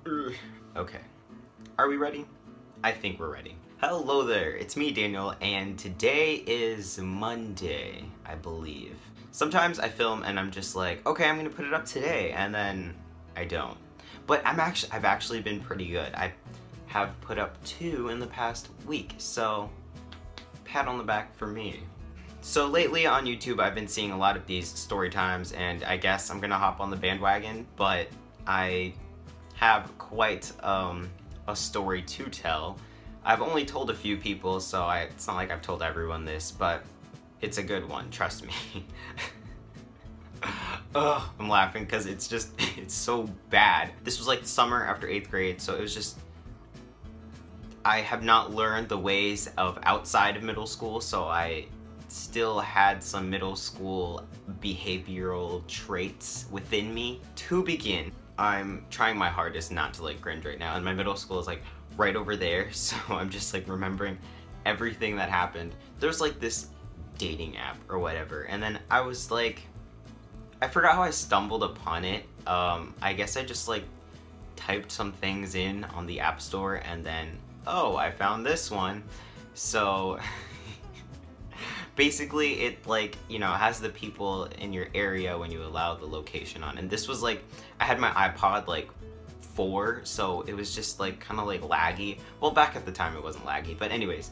Okay, are we ready? I think we're ready. Hello there, it's me, Daniel, and today is Monday, I believe. Sometimes I film and I'm just like, okay, I'm gonna put it up today, and then I don't. But I've actually been pretty good. I have put up 2 in the past week, so pat on the back for me. So lately on YouTube, I've been seeing a lot of these story times, and I guess I'm gonna hop on the bandwagon, but I have quite a story to tell. I've only told a few people, so it's not like I've told everyone this, but it's a good one, trust me. Ugh, I'm laughing because it's so bad. This was like the summer after 8th grade, so it was just, I have not learned the ways of outside of middle school, so I still had some middle school behavioral traits within me. To begin, I'm trying my hardest not to like cringe right now, and my middle school is like right over there, so I'm just like remembering everything that happened. There's like this dating app or whatever, and then I was like, I forgot how I stumbled upon it. I guess I just like typed some things in on the app store, and then, oh, I found this one. So basically it like, you know, has the people in your area when you allow the location on. And this was like, I had my iPod like 4, so it was just like kind of like laggy. Well, back at the time it wasn't laggy, but anyways,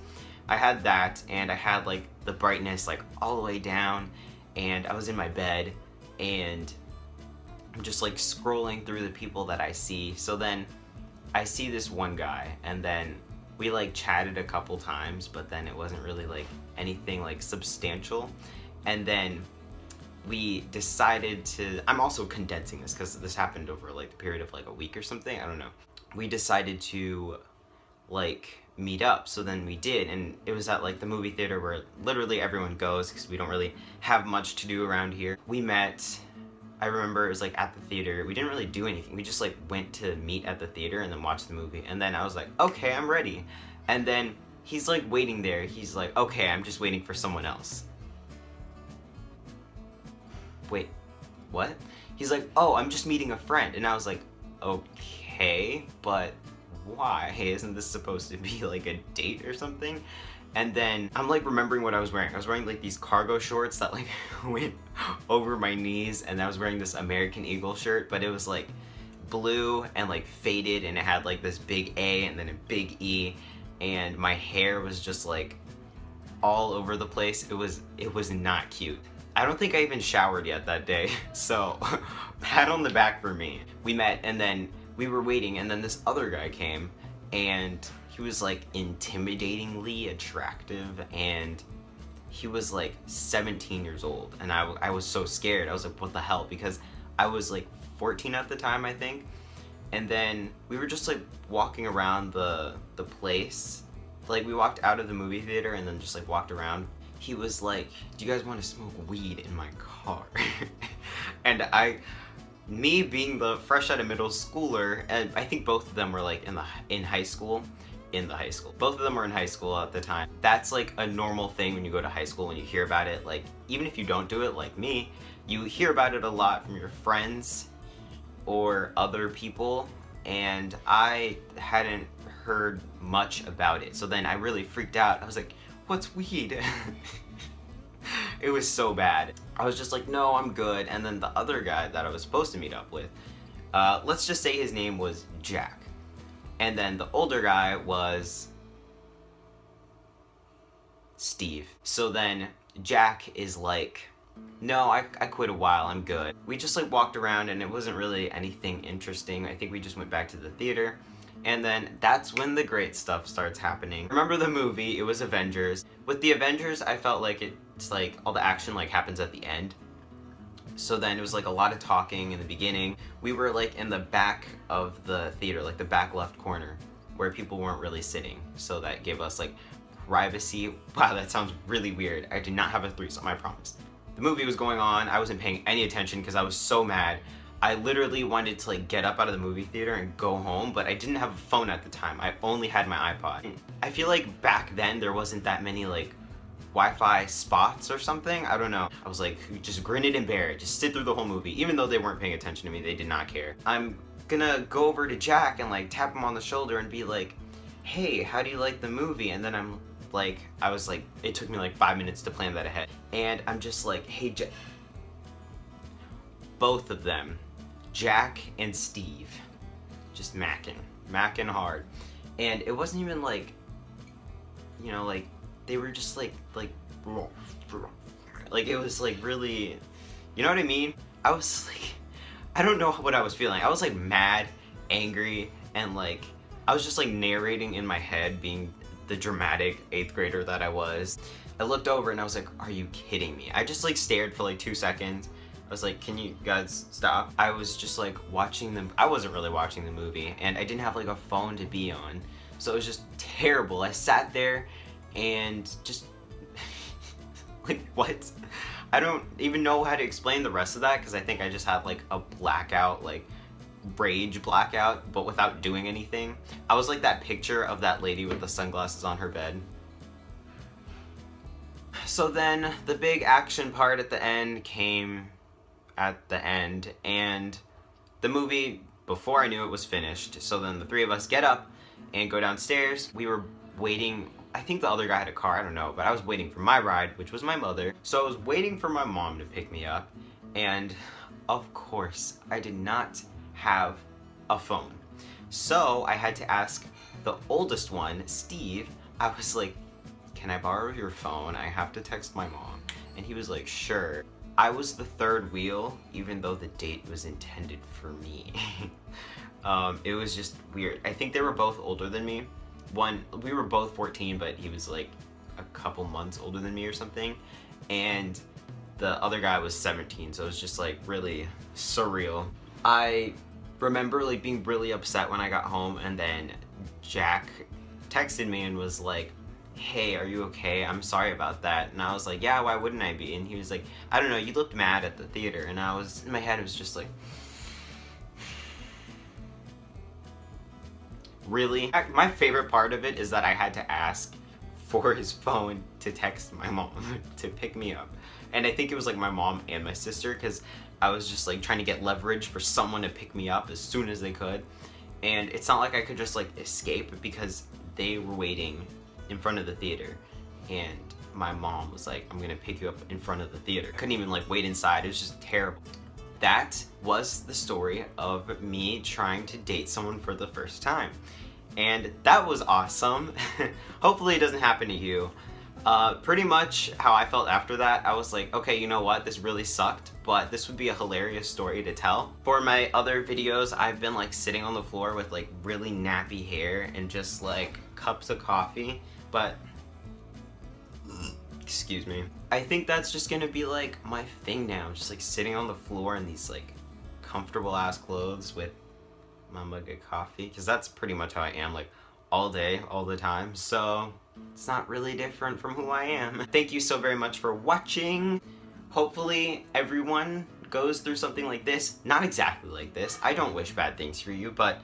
I had that, and I had like the brightness like all the way down, and I was in my bed, and I'm just like scrolling through the people that I see. So then I see this one guy, and then we like chatted a couple times, but then it wasn't really like anything like substantial. And then we decided to, I'm also condensing this because this happened over like the period of like a week or something, I don't know. We decided to like meet up, so then we did, and it was at like the movie theater where literally everyone goes because we don't really have much to do around here. We met, I remember it was like at the theater, we didn't really do anything, we just like went to meet at the theater and then watch the movie, and then I was like, okay, I'm ready. And then he's like waiting there, he's like, okay, I'm just waiting for someone else. Wait, what? He's like, oh, I'm just meeting a friend. And I was like, okay, but why? Isn't this supposed to be like a date or something? And then I'm like remembering what I was wearing. I was wearing like these cargo shorts that like went over my knees, and I was wearing this American Eagle shirt, but it was like blue and like faded, and it had like this big A and then a big E, and my hair was just like all over the place. It was not cute. I don't think I even showered yet that day, so pat on the back for me. We met, and then we were waiting, and then this other guy came, and he was like intimidatingly attractive, and he was like 17 years old, and I was so scared. I was like, what the hell, because I was like 14 at the time, I think. And then we were just like walking around the place. Like we walked out of the movie theater and then just like walked around. He was like, do you guys want to smoke weed in my car? And me being the fresh out of middle schooler, and I think both of them were like in high school. Both of them were in high school at the time. That's like a normal thing when you go to high school, when you hear about it. Like, even if you don't do it like me, you hear about it a lot from your friends or other people, and I hadn't heard much about it. So then I really freaked out. I was like, what's weed? It was so bad. I was just like, no, I'm good. And then the other guy that I was supposed to meet up with, let's just say his name was Jack. And then the older guy was Steve. So then Jack is like, no, I quit a while, I'm good. We just like walked around, and it wasn't really anything interesting. I think we just went back to the theater. And then that's when the great stuff starts happening. Remember the movie, it was Avengers. With the Avengers, I felt like it's like all the action like happens at the end. So then it was like a lot of talking in the beginning. We were like in the back of the theater, like the back left corner, where people weren't really sitting. So that gave us like privacy. Wow, that sounds really weird. I did not have a threesome, I promise. The movie was going on, I wasn't paying any attention because I was so mad. I literally wanted to like get up out of the movie theater and go home, but I didn't have a phone at the time. I only had my iPod. I feel like back then there wasn't that many like Wi-Fi spots or something. I don't know. I was like, just grin it and bear it. Just sit through the whole movie. Even though they weren't paying attention to me, they did not care. I'm gonna go over to Jack and like tap him on the shoulder and be like, hey, how do you like the movie? And then I was like, it took me like 5 minutes to plan that ahead. And I'm just like, hey, both of them, Jack and Steve, just macking hard. And it wasn't even like, you know, like, they were just like it was like really, you know what I mean? I was like, I don't know what I was feeling. I was like mad, angry, and like, I was just like narrating in my head, being the dramatic 8th grader that I was. I looked over and I was like, are you kidding me? I just like stared for like 2 seconds. I was like, can you guys stop? I was just like watching them. I wasn't really watching the movie, and I didn't have like a phone to be on. So it was just terrible. I sat there and just like, what? I don't even know how to explain the rest of that, because I think I just had like a blackout, like rage blackout, but without doing anything. I was like that picture of that lady with the sunglasses on her bed. So then the big action part at the end came at the end, and the movie, before I knew it was finished. So then the three of us get up and go downstairs. We were waiting, I think the other guy had a car, I don't know, but I was waiting for my ride, which was my mother. So I was waiting for my mom to pick me up, and of course I did not have a phone. So I had to ask the oldest one, Steve. I was like, can I borrow your phone? I have to text my mom. And he was like, sure. I was the third wheel, even though the date was intended for me. It was just weird. I think they were both older than me. We were both 14, but he was like a couple months older than me or something. And the other guy was 17, so it was just like really surreal. I remember like being really upset when I got home, and then Jack texted me and was like, hey, are you okay? I'm sorry about that. And I was like, yeah, why wouldn't I be? And he was like, I don't know, you looked mad at the theater. And I was, in my head, it was just like, really? My favorite part of it is that I had to ask for his phone to text my mom to pick me up. And I think it was like my mom and my sister, because I was just like trying to get leverage for someone to pick me up as soon as they could. And it's not like I could just like escape, because they were waiting in front of the theater, and my mom was like, I'm gonna pick you up in front of the theater. I couldn't even like wait inside. It was just terrible. That was the story of me trying to date someone for the first time. And that was awesome. Hopefully it doesn't happen to you. Pretty much how I felt after that, I was like, okay, you know what? This really sucked, but this would be a hilarious story to tell. For my other videos, I've been like sitting on the floor with like really nappy hair and just like cups of coffee, but excuse me. I think that's just gonna be like my thing now, just like sitting on the floor in these like comfortable ass clothes with my mug of coffee, because that's pretty much how I am, like all day, all the time. So it's not really different from who I am. Thank you so very much for watching. Hopefully everyone goes through something like this. Not exactly like this. I don't wish bad things for you, but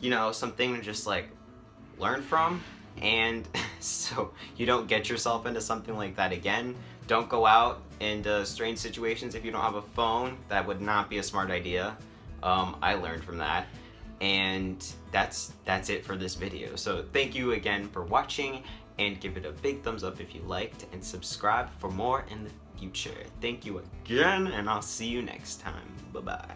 you know, something to just like learn from, and so you don't get yourself into something like that again. Don't go out into strange situations if you don't have a phone. That would not be a smart idea. I learned from that. And that's it for this video. So thank you again for watching, and give it a big thumbs up if you liked, and subscribe for more in the future. Thank you again, and I'll see you next time. Bye-bye.